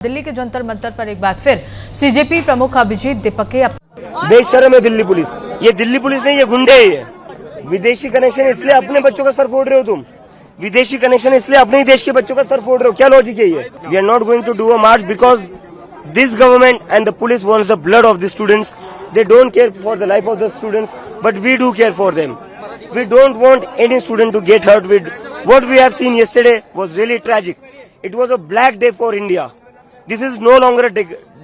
दिल्ली के जंतर मंतर पर एक बार फिर सीजेपी प्रमुख अभिजीत दीपके बेशर्म है दिल्ली पुलिस। ये दिल्ली पुलिस नहीं, ये गुंडे ही है। विदेशी कनेक्शन इसलिए अपने बच्चों का सर फोड़ रहे हो तुम। विदेशी कनेक्शन इसलिए अपने ही देश के बच्चों का सर फोड़ रहे हो। क्या लॉजिक है ये? We are not going to do a march because this government and the police wants the blood of the students. They don't care for the life of the students, but we do care for them. We don't want any student to get hurt with what we have seen yesterday was really tragic. It was a black day for India. This is no longer a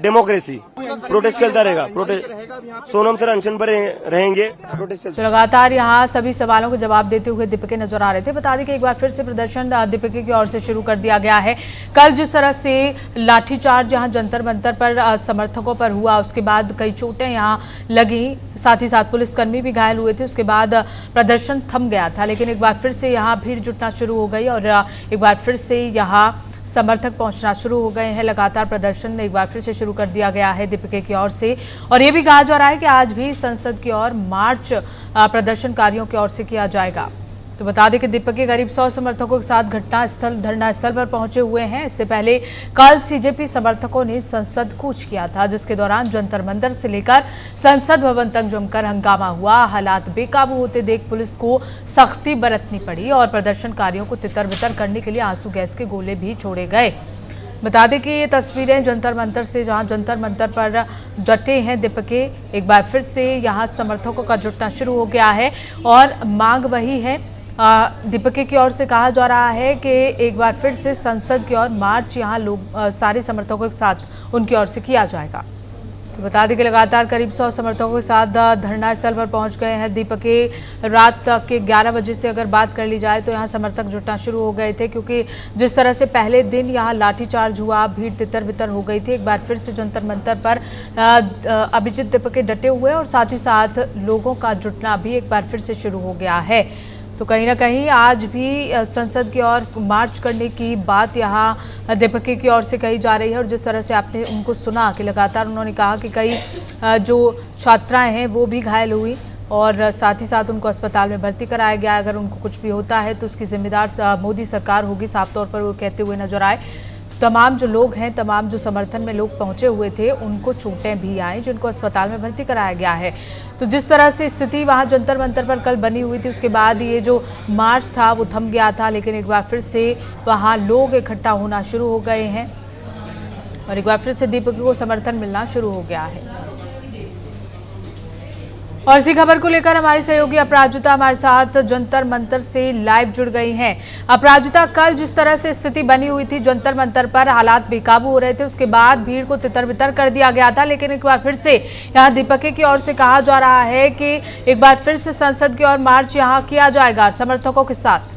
democracy. Protest चलता रहेगा। Protest Sonam sir अनशन पर रहेंगे। Protest चलता। तो लगातार यहाँ सभी सवालों को जवाब देते हुए दीपके नजर आ रहे थे। बता दें कि एक बार फिर से प्रदर्शन दीपके की ओर से शुरू कर दिया गया है। कल जिस तरह से लाठीचार्ज यहाँ जंतर मंतर पर समर्थकों पर हुआ, उसके बाद कई चोटें यहाँ लगी, साथ ही साथ पुलिसकर्मी भी घायल हुए थे। उसके बाद प्रदर्शन थम गया था, लेकिन एक बार फिर से यहाँ भीड़ जुटना शुरू हो गई और एक बार फिर से यहाँ समर्थक पहुंचना शुरू हो गए हैं। लगातार प्रदर्शन एक बार फिर से शुरू कर दिया गया है दीपके की ओर से, और ये भी कहा जा रहा है कि आज भी संसद की ओर मार्च प्रदर्शनकारियों की ओर से किया जाएगा। तो बता दें कि दीपके करीब 100 समर्थकों के साथ धरना स्थल पर पहुंचे हुए हैं। इससे पहले कल सीजेपी समर्थकों ने संसद कूच किया था, जिसके दौरान जंतर मंतर से लेकर संसद भवन तक जमकर हंगामा हुआ। हालात बेकाबू होते देख पुलिस को सख्ती बरतनी पड़ी और प्रदर्शनकारियों को तितर बितर करने के लिए आंसू गैस के गोले भी छोड़े गए। बता दें कि ये तस्वीरें जंतर मंतर से, जहां जंतर मंतर पर डटे हैं दीपके। एक बार फिर से यहां समर्थकों का जुटना शुरू हो गया है और मांग वही है। दीपके की ओर से कहा जा रहा है कि एक बार फिर से संसद की ओर मार्च यहाँ लोग सारे समर्थकों के साथ उनकी ओर से किया जाएगा। तो बता दें कि लगातार करीब 100 समर्थकों के साथ धरना स्थल पर पहुंच गए हैं दीपके। रात के 11 बजे से अगर बात कर ली जाए तो यहाँ समर्थक जुटना शुरू हो गए थे, क्योंकि जिस तरह से पहले दिन यहाँ लाठीचार्ज हुआ, भीड़ तितर बितर हो गई थी। एक बार फिर से जंतर मंतर पर अभिजीत दीपके डटे हुए और साथ ही साथ लोगों का जुटना भी एक बार फिर से शुरू हो गया है। तो कहीं ना कहीं आज भी संसद की ओर मार्च करने की बात यहाँ दीपके की ओर से कही जा रही है। और जिस तरह से आपने उनको सुना कि लगातार उन्होंने कहा कि कई जो छात्राएं हैं वो भी घायल हुई और साथ ही साथ उनको अस्पताल में भर्ती कराया गया। अगर उनको कुछ भी होता है तो उसकी जिम्मेदार मोदी सरकार होगी, साफ तौर पर वो कहते हुए नजर आए। तमाम जो लोग हैं, तमाम जो समर्थन में लोग पहुंचे हुए थे, उनको चोटें भी आई, जिनको अस्पताल में भर्ती कराया गया है। तो जिस तरह से स्थिति वहां जंतर मंतर पर कल बनी हुई थी, उसके बाद ये जो मार्च था वो थम गया था, लेकिन एक बार फिर से वहां लोग इकट्ठा होना शुरू हो गए हैं और एक बार फिर से दीपके को समर्थन मिलना शुरू हो गया है। और इसी खबर को लेकर हमारी सहयोगी अपराजिता हमारे साथ जंतर मंतर से लाइव जुड़ गई हैं। अपराजिता, कल जिस तरह से स्थिति बनी हुई थी जंतर मंतर पर, हालात बेकाबू हो रहे थे, उसके बाद भीड़ को तितर बितर कर दिया गया था, लेकिन एक बार फिर से यहाँ दीपके की ओर से कहा जा रहा है कि एक बार फिर से संसद की ओर मार्च यहाँ किया जाएगा समर्थकों के साथ।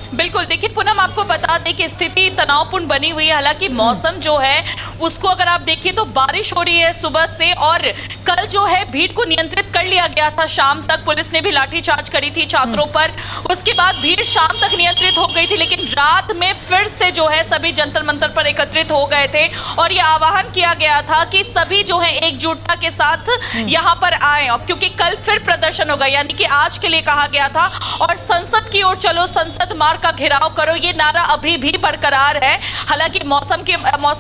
बिल्कुल, देखिए पूनम, आपको बता दें कि स्थिति तनावपूर्ण बनी हुई है। हालांकि मौसम जो है उसको अगर आप देखिए तो बारिश हो रही है सुबह से, और कल जो है भीड़ को नियंत्रित कर लिया गया था। शाम तक पुलिस ने भी लाठीचार्ज करी थी छात्रों पर, उसके बाद भीड़ शाम तक नियंत्रित हो गई थी, लेकिन रात में फिर से जो है सभी जंतर मंतर पर एकत्रित हो गए थे और ये आह्वान किया गया था कि सभी जो है एकजुटता के साथ यहाँ पर आए, क्योंकि कल फिर प्रदर्शन होगा, यानी कि आज के लिए कहा गया था। और संसद की ओर चलो, संसद मार्ग का घेराव करो, ये नारा अभी भी बरकरार है। हालांकि मौसम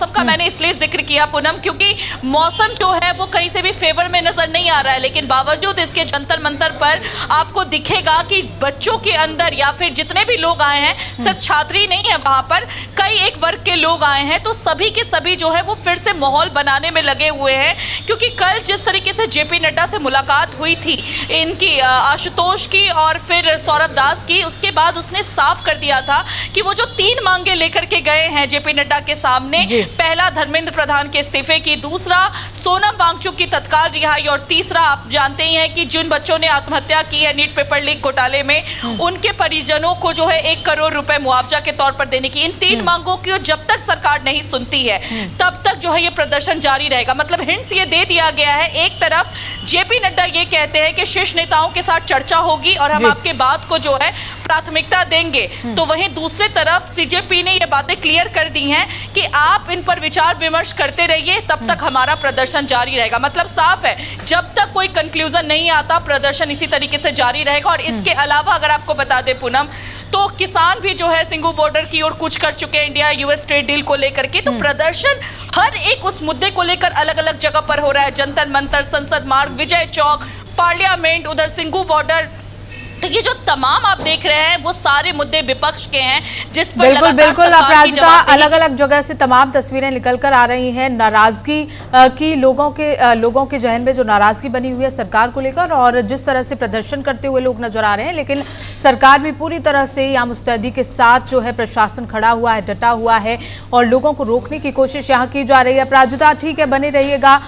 का मैंने इसलिए जिक्र किया पूनम, क्योंकि मौसम जो है वो कहीं से भी फेवर में नजर नहीं आ रहा है, लेकिन बावजूद इसके जंतर मंतर पर आपको दिखेगा कि बच्चों के अंदर या फिर जितने भी लोग आए हैं, सिर्फ छात्री नहीं है, वहां पर कई एक वर्ग के लोग आए हैं, तो सभी के सभी जो है वो फिर से माहौल बनाने में लगे हुए हैं। क्योंकि कल जिस तरीके से जेपी नड्डा से मुलाकात हुई थी इनकी, आशुतोष की और फिर सौरभ दास की, उसके बाद उसने साफ कर दिया था कि वो जो 3 मांगे लेकर के गए हैं जेपी नड्डा के सामने, पहला धर्मेंद्र प्रधान के इस्तीफे की, दूसरा सोनम वांगचुक की तत्काल रिहाई, और तीसरा आप जानते ही हैं कि जिन बच्चों ने आत्महत्या की है नीट पेपर लीक घोटाले में, उनके परिजनों को जो है 1 करोड़ रुपए मुआवजा के तौर पर देने की। इन 3 मांगों की जब तक सरकार नहीं सुनती है तब तक जो है ये प्रदर्शन जारी रहेगा। मतलब हिंट्स ये दे दिया गया है। एक तरफ जेपी नड्डा ये कहते हैं कि शीर्ष नेताओं के साथ चर्चा होगी और हम आपके बात को जो है प्राथमिकता देंगे, तो वहीं दूसरी तरफ सीजेपी ने ये बातें क्लियर कर दी हैं कि आप इन पर विचार विमर्श करते रहिए, तब तक हमारा प्रदर्शन जारी रहेगा। मतलब साफ है, जब तक कोई कंक्लूजन नहीं आता प्रदर्शन इसी तरीके से जारी रहेगा। और इसके अलावा अगर आपको बता दें पूनम, तो किसान भी जो है सिंघू बॉर्डर की ओर कूच कर चुके हैं इंडिया यूएस ट्रेड डील को लेकर के। तो प्रदर्शन हर एक उस मुद्दे को लेकर अलग अलग जगह पर हो रहा है, जंतर मंतर, संसद मार्ग, विजय चौक, पार्लियामेंट, उधर सिंघू बॉर्डर। तो ये जो तमाम आप देख रहे हैं वो सारे मुद्दे विपक्ष के हैं जिस पर बिल्कुल लगातार बिल्कुल सरकार की अपराजिता, जवाबदेही अलग अलग जगह से तमाम तस्वीरें निकल कर आ रही हैं नाराजगी की, लोगों के जहन में जो नाराजगी बनी हुई है सरकार को लेकर, और जिस तरह से प्रदर्शन करते हुए लोग नजर आ रहे हैं। लेकिन सरकार भी पूरी तरह से यहाँ मुस्तैदी के साथ जो है प्रशासन खड़ा हुआ है, डटा हुआ है और लोगों को रोकने की कोशिश यहाँ की जा रही है। अपराजिता ठीक है, बने रहिएगा।